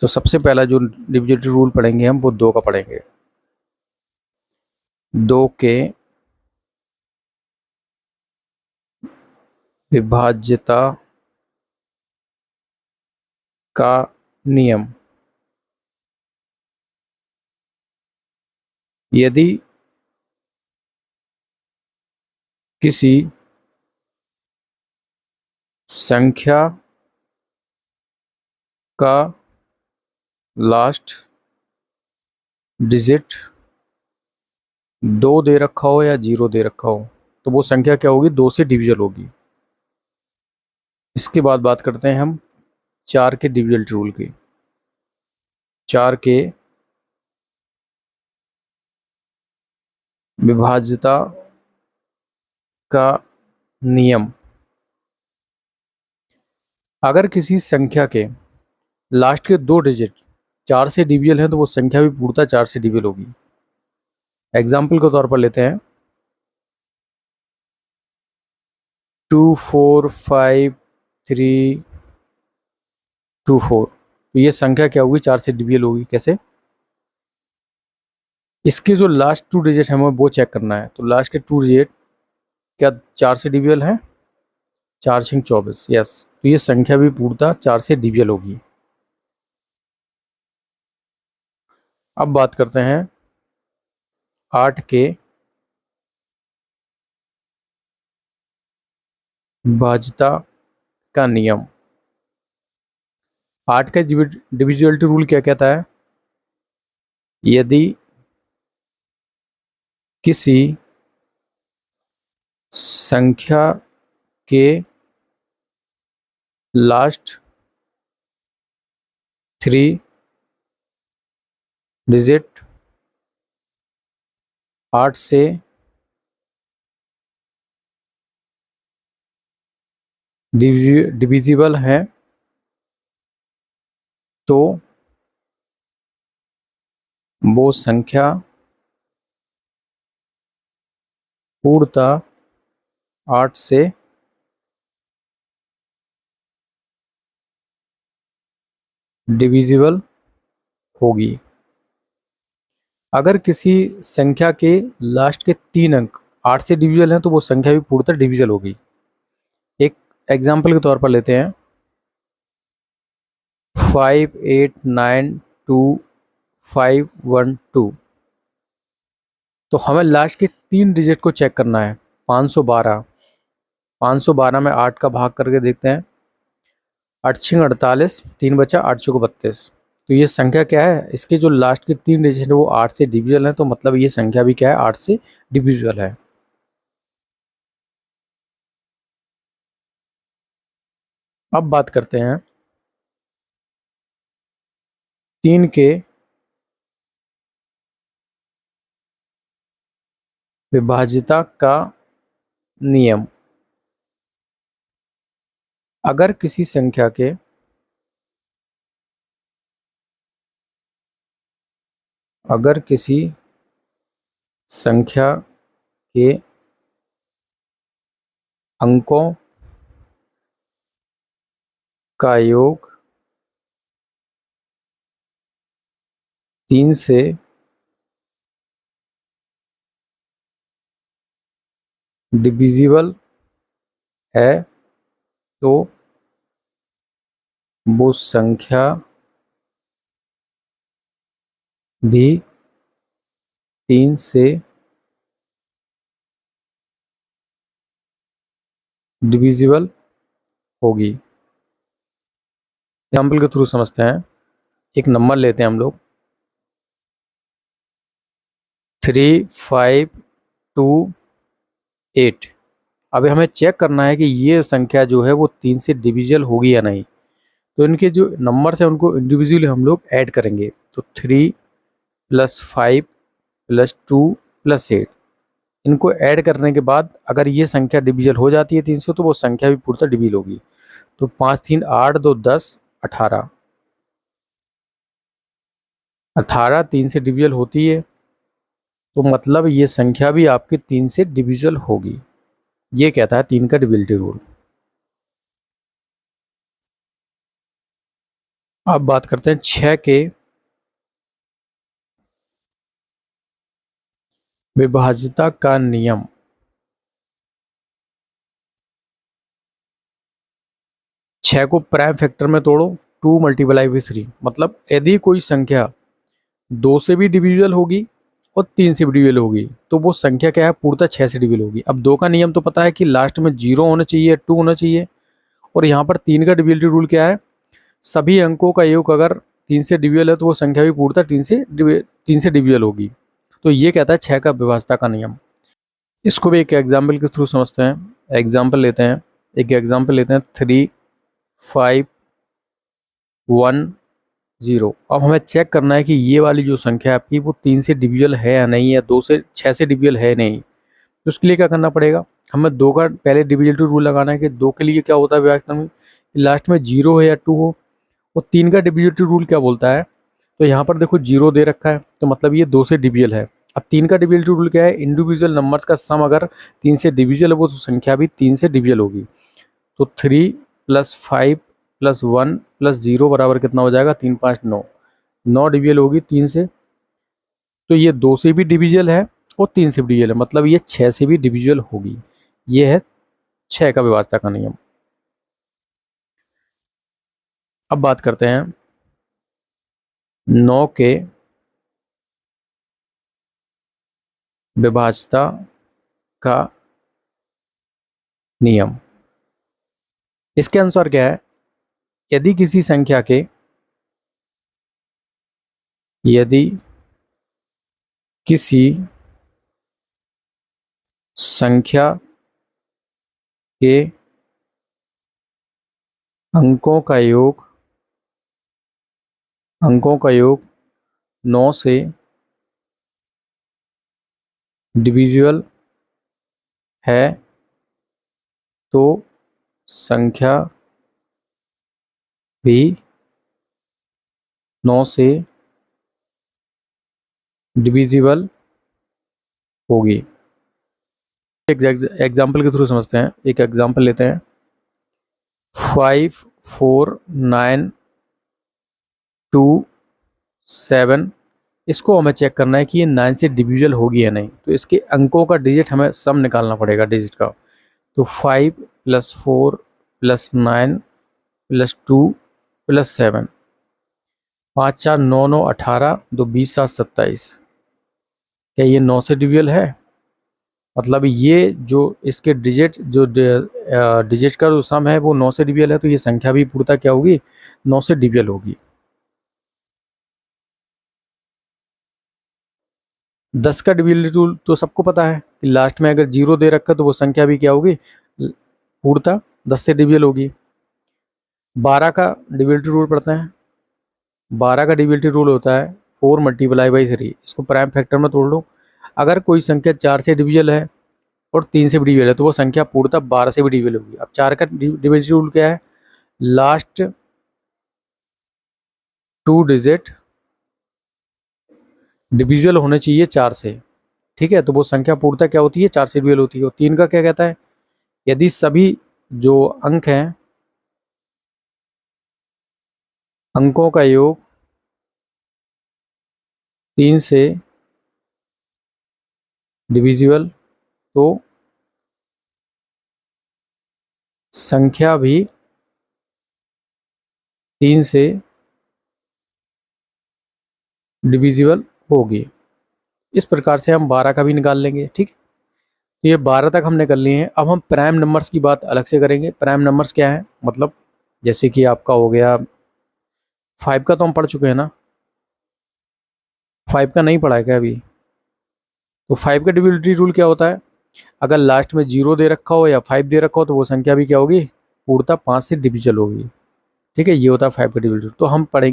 तो सबसे पहला जो डिविजिबिलिटी रूल पढ़ेंगे हम वो 2 का पढ़ेंगे। 2 के विभाज्यता का नियम। यदि किसी संख्या का लास्ट डिजिट 2 दे रखा हो या 0 दे रखा हो तो वो संख्या क्या होगी, 2 से डिविजल होगी। इसके बाद बात करते हैं हम 4 के डिविजिबिलिटी रूल की। 4 के विभाज्यता का नियम। अगर किसी संख्या के लास्ट के 2 डिजिट 4 से डिविजल हैं तो वो संख्या भी पूर्णतः 4 से डिविजल होगी। एग्जाम्पल के तौर पर लेते हैं 2 4 5 3 2 4, तो ये संख्या क्या होगी, 4 से डिविजल होगी। कैसे? इसके जो लास्ट 2 डिजिट हमें वो चेक करना है। तो लास्ट के 2 डिजिट क्या 4 से डिविजल हैं? 4 6 24, यस। तो ये संख्या भी पूर्णतः 4 से डिविजल होगी। अब बात करते हैं 8 के विभाज्यता का नियम। 8 का डिविजिबिलिटी रूल क्या कहता है? यदि किसी संख्या के लास्ट 3 डिजिट 8 से डिविजिबल हैं तो वो संख्या पूर्णतः 8 से डिविजिबल होगी। अगर किसी संख्या के लास्ट के 3 अंक 8 से डिविजल हैं तो वो संख्या भी पूर्णतः डिविजल होगी। एक एग्जाम्पल के तौर पर लेते हैं 5 8 9 2 5 1 2। तो हमें लास्ट के 3 डिजिट को चेक करना है। 512 में 8 का भाग करके देखते हैं। 8 6 48, 3 बचा, 8 चौको 32। तो ये संख्या क्या है, इसके जो लास्ट के 3 डिजिट है वो 8 से डिविजल है, तो मतलब ये संख्या भी क्या है, 8 से डिविजल है। अब बात करते हैं 3 के विभाज्यता का नियम। अगर किसी संख्या के के अंकों का योग 3 से डिविजिबल है तो वो संख्या भी 3 से डिविजिबल होगी। एग्जाम्पल के थ्रू समझते हैं। एक नंबर लेते हैं हम लोग 3 5 2 8। अभी हमें चेक करना है कि ये संख्या जो है वो 3 से डिविजिबल होगी या नहीं। तो इनके जो नंबर्स हैं उनको इंडिविजुअली हम लोग ऐड करेंगे। तो 3 + 5 + 2 + 8, इनको ऐड करने के बाद अगर ये संख्या डिविजल हो जाती है 3 से तो वो संख्या भी पूर्णतः डिविजल होगी। तो 5 3 8 2 10 18, 18 3 से डिविजल होती है तो मतलब ये संख्या भी आपकी 3 से डिविजल होगी। ये कहता है 3 का डिविजिबिलिटी रूल। अब बात करते हैं 6 के विभाज्यता का नियम। 6 को प्राइम फैक्टर में तोड़ो, 2 मल्टीप्लाई बाई 3, मतलब यदि कोई संख्या 2 से भी डिविजिबल होगी और 3 से भी डिविजिबल होगी तो वो संख्या क्या है, पूर्णतः 6 से डिविजिबल होगी। अब 2 का नियम तो पता है कि लास्ट में 0 होना चाहिए, 2 होना चाहिए, और यहाँ पर 3 का डिविजिबिलिटी रूल क्या है, सभी अंकों का योग अगर 3 से डिविजिबल है तो वो संख्या भी पूर्णतः 3 से डिविजिबल होगी। तो ये कहता है 6 का विभाज्यता का नियम। इसको भी एक एग्जाम्पल के थ्रू समझते हैं। एग्जाम्पल लेते हैं, एक एग्जाम्पल लेते हैं 3, 5, 1, 0। अब हमें चेक करना है कि ये वाली जो संख्या है आपकी वो 3 से डिविजिबल है या नहीं, या 2 से 6 से डिविजिबल है नहीं। तो उसके लिए क्या करना पड़ेगा, हमें 2 का पहले डिविजिबिलिटी रूल लगाना है कि 2 के लिए क्या होता है विभाज्यता में, लास्ट में 0 है या 2 हो। और 3 का डिविजिबिलिटी रूल क्या बोलता है, तो यहाँ पर देखो 0 दे रखा है तो मतलब ये 2 से डिविजिबल है। अब 3 का डिविजिबिलिटी रूल क्या है, इंडिविजुअल नंबर्स का सम अगर 3 से डिविजिबल है वो तो संख्या भी 3 से डिविजिबल होगी। तो 3 + 5 + 1 + 0 बराबर कितना हो जाएगा, 3, 5, 9। 9 डिविजिबल होगी 3 से, तो ये 2 से भी डिविजिबल है और 3 से भी डिविजिबल है, मतलब ये 6 से भी डिविजिबल होगी। ये है 6 का विभाज्यता का नियम। अब बात करते हैं 9 के विभाज्यता का नियम। इसके अनुसार क्या है, यदि किसी संख्या के यदि किसी संख्या के अंकों का योग 9 से डिविजिबल है तो संख्या भी 9 से डिविजिबल होगी। एक एग्जाम्पल के थ्रू समझते हैं। एक एग्जाम्पल लेते हैं 5, 4, 9, 2, 7। इसको हमें चेक करना है कि ये 9 से डिविजिबल होगी या नहीं, तो इसके अंकों का डिजिट हमें सम निकालना पड़ेगा डिजिट का। तो 5 + 4 + 9 + 2 + 7, 5, 4, 9, 9, 18, 2, 20, 7, 27। क्या ये 9 से डिविजिबल है, मतलब ये जो इसके डिजिट का जो सम है वो 9 से डिविजिबल है, तो ये संख्या भी पूर्णतः क्या होगी, 9 से डिविजिबल होगी। 10 का डिविजिबिलिटी रूल तो सबको पता है कि लास्ट में अगर 0 दे रखा तो वो संख्या भी क्या होगी, पूर्णतः 10 से डिविजिबल होगी। 12 का डिविजिबिलिटी रूल पढ़ते हैं। 12 का डिविजिबिलिटी रूल होता है 4 × 3। इसको प्राइम फैक्टर में तोड़ लो। अगर कोई संख्या 4 से डिविजिबल है और 3 से भी डिविजिबल है तो वो संख्या पूर्णतः 12 से भी डिविजिबल होगी। अब 4 का डिविजिबिलिटी रूल क्या है, लास्ट 2 डिजिट डिविजिबल होने चाहिए 4 से, ठीक है, तो वो संख्या पूर्णतः क्या होती है, 4 से डिविजिबल होती है। और 3 का क्या कहता है, यदि सभी जो अंक हैं, अंकों का योग 3 से डिविजिबल तो संख्या भी 3 से डिविजिबल होगी। इस प्रकार से हम 12 का भी निकाल लेंगे, ठीक है। तो ये 12 तक हमने कर लिए हैं। अब हम प्राइम नंबर्स की बात अलग से करेंगे। प्राइम नंबर्स क्या है, मतलब जैसे कि आपका हो गया 5 का तो हम पढ़ चुके हैं ना, 5 का नहीं पढ़ा है क्या अभी। तो 5 का डिविजिबिलिटी रूल क्या होता है, अगर लास्ट में 0 दे रखा हो या 5 दे रखा हो तो वो संख्या भी क्या होगी, पूर्णतः 5 से डिविजिबल होगी, ठीक है। ये होता है 5 का डिविजिबिलिटी। तो हम पढ़ेंगे